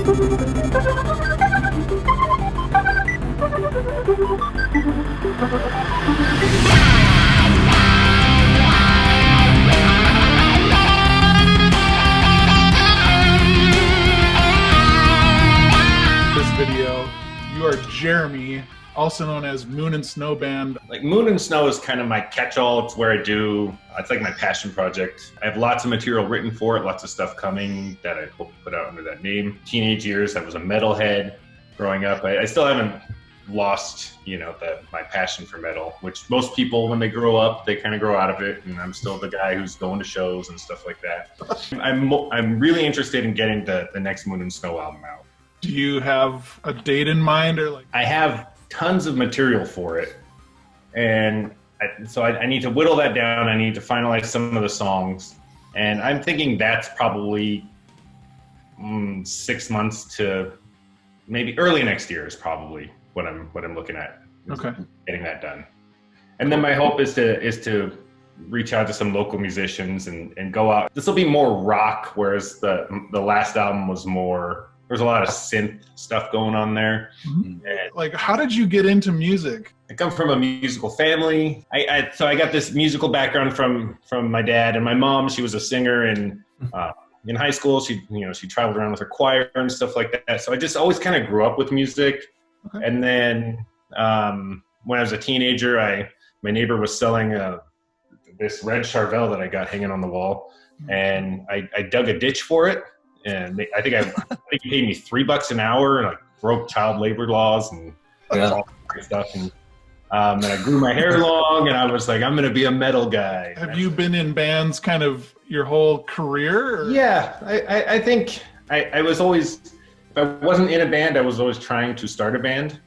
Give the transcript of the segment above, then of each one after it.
This video, you are Jeremy, also known as Moon and Snow Band. Like Moon and Snow is kind of my catch-all. It's where it's like my passion project. I have lots of material written for it, lots of stuff coming that I hope to put out under that name. Teenage years, I was a metalhead growing up. I still haven't lost, my passion for metal, which most people, when they grow up, they kind of grow out of it. And I'm still the guy who's going to shows and stuff like that. I'm really interested in getting the next Moon and Snow album out. Do you have a date in mind, or I have tons of material for it, and so I need to whittle that down. I need to finalize some of the songs, and I'm thinking that's probably 6 months to maybe early next year is probably what I'm looking at. Okay, getting that done, and then my hope is to reach out to some local musicians and go out. This will be more rock, whereas the last album was more. There's a lot of synth stuff going on there. Mm-hmm. Like, how did you get into music? I come from a musical family. So I got this musical background from my dad and my mom. She was a singer, and in high school, she traveled around with her choir and stuff like that. So I just always kind of grew up with music. Okay. And then when I was a teenager, my neighbor was selling this red Charvel that I got hanging on the wall, and I dug a ditch for it. And I think he paid me $3 an hour, and I broke child labor laws and all that stuff. And I grew my hair long, and I was like, I'm going to be a metal guy. Have you been in bands kind of your whole career? Or? Yeah, I think I was always, if I wasn't in a band, I was always trying to start a band.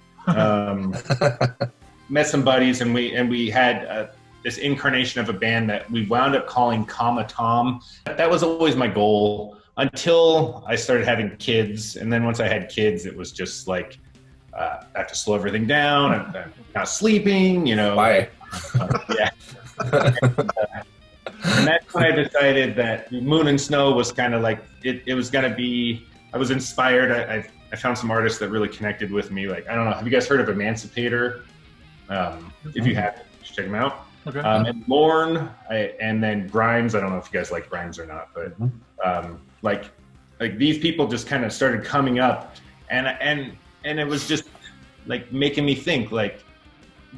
Met some buddies, and we had this incarnation of a band that we wound up calling Comma Tom. That was always my goal. Until I started having kids, and then once I had kids, it was just like I have to slow everything down. I'm not sleeping, Why? Yeah. And that's when I decided that Moon and Snow was kind of like it was going to be. I was inspired. I found some artists that really connected with me. Like, I don't know. Have you guys heard of Emancipator? If you haven't, check them out. Okay. And Lorne, and then Grimes. I don't know if you guys like Grimes or not, but. Like these people just kind of started coming up, and it was just like making me think, like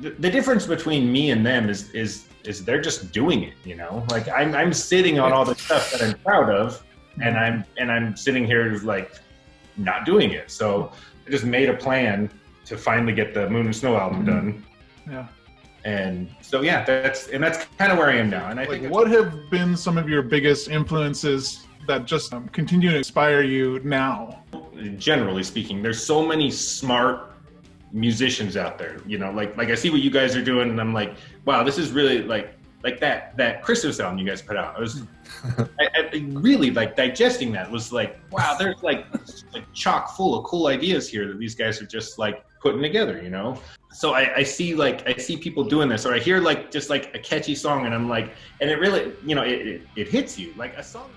the difference between me and them is they're just doing it, like I'm sitting on all the stuff that I'm proud of, and I'm sitting here like not doing it. So I just made a plan to finally get the Moon and Snow album done. Yeah. And so that's kind of where I am now. And I think what have been some of your biggest influences that just continue to inspire you now? Generally speaking, there's so many smart musicians out there, like I see what you guys are doing, and I'm like, wow, this is really like that Christmas album you guys put out. I really like digesting that. It was like, wow, there's like chock full of cool ideas here that these guys are just like putting together, So I see people doing this, or I hear just a catchy song, and I'm like, and it really, it hits you like a song.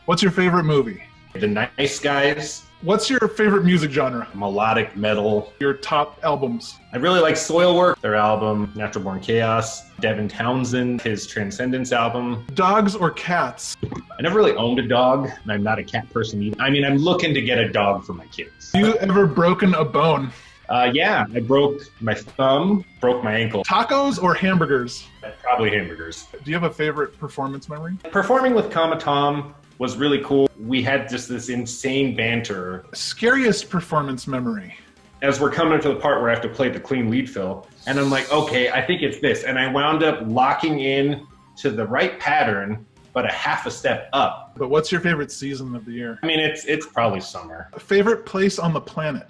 What's your favorite movie? The Nice Guys. What's your favorite music genre? Melodic metal. Your top albums? I really like Soilwork, their album, Natural Born Chaos. Devin Townsend, his Transcendence album. Dogs or cats? I never really owned a dog, and I'm not a cat person either. I mean, I'm looking to get a dog for my kids. Have you ever broken a bone? Yeah, I broke my thumb, broke my ankle. Tacos or hamburgers? Probably hamburgers. Do you have a favorite performance memory? Performing with Comma Tom was really cool. We had just this insane banter. Scariest performance memory? As we're coming to the part where I have to play the clean lead fill, and I'm like, okay, I think it's this. And I wound up locking in to the right pattern, but a half a step up. But what's your favorite season of the year? I mean, it's probably summer. Favorite place on the planet?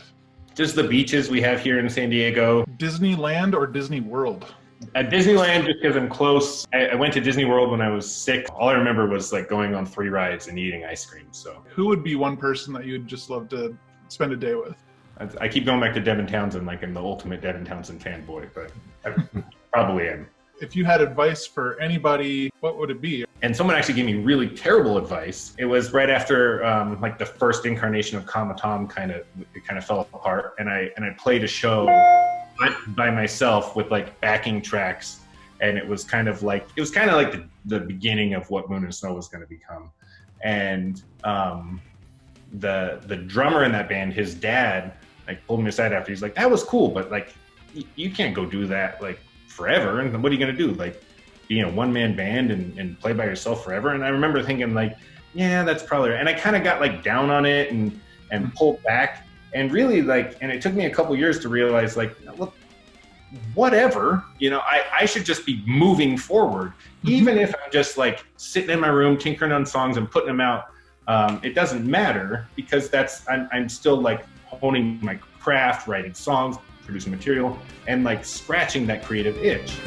Just the beaches we have here in San Diego. Disneyland or Disney World? At Disneyland, just because I'm close. I went to Disney World when I was 6. All I remember was going on 3 rides and eating ice cream. So, who would be one person that you'd just love to spend a day with? I keep going back to Devin Townsend, like I'm the ultimate Devin Townsend fanboy, but I probably am. If you had advice for anybody, what would it be? And someone actually gave me really terrible advice. It was right after like the first incarnation of Kama Tom kind of fell apart, and I played a show by myself with like backing tracks, and it was kind of like the beginning of what Moon and Snow was going to become. And the drummer in that band, his dad, like pulled me aside after. He's like, "That was cool, but like you can't go do that like forever. And what are you going to do? Like be in a one-man band and play by yourself forever?" And I remember thinking like, yeah, that's probably right. And I kind of got like down on it and pulled back, and really like, and it took me a couple years to realize like, look, whatever, you know, I should just be moving forward. Even if I'm just like sitting in my room tinkering on songs and putting them out, it doesn't matter, because I'm still like honing my craft, writing songs, producing material, and like scratching that creative itch.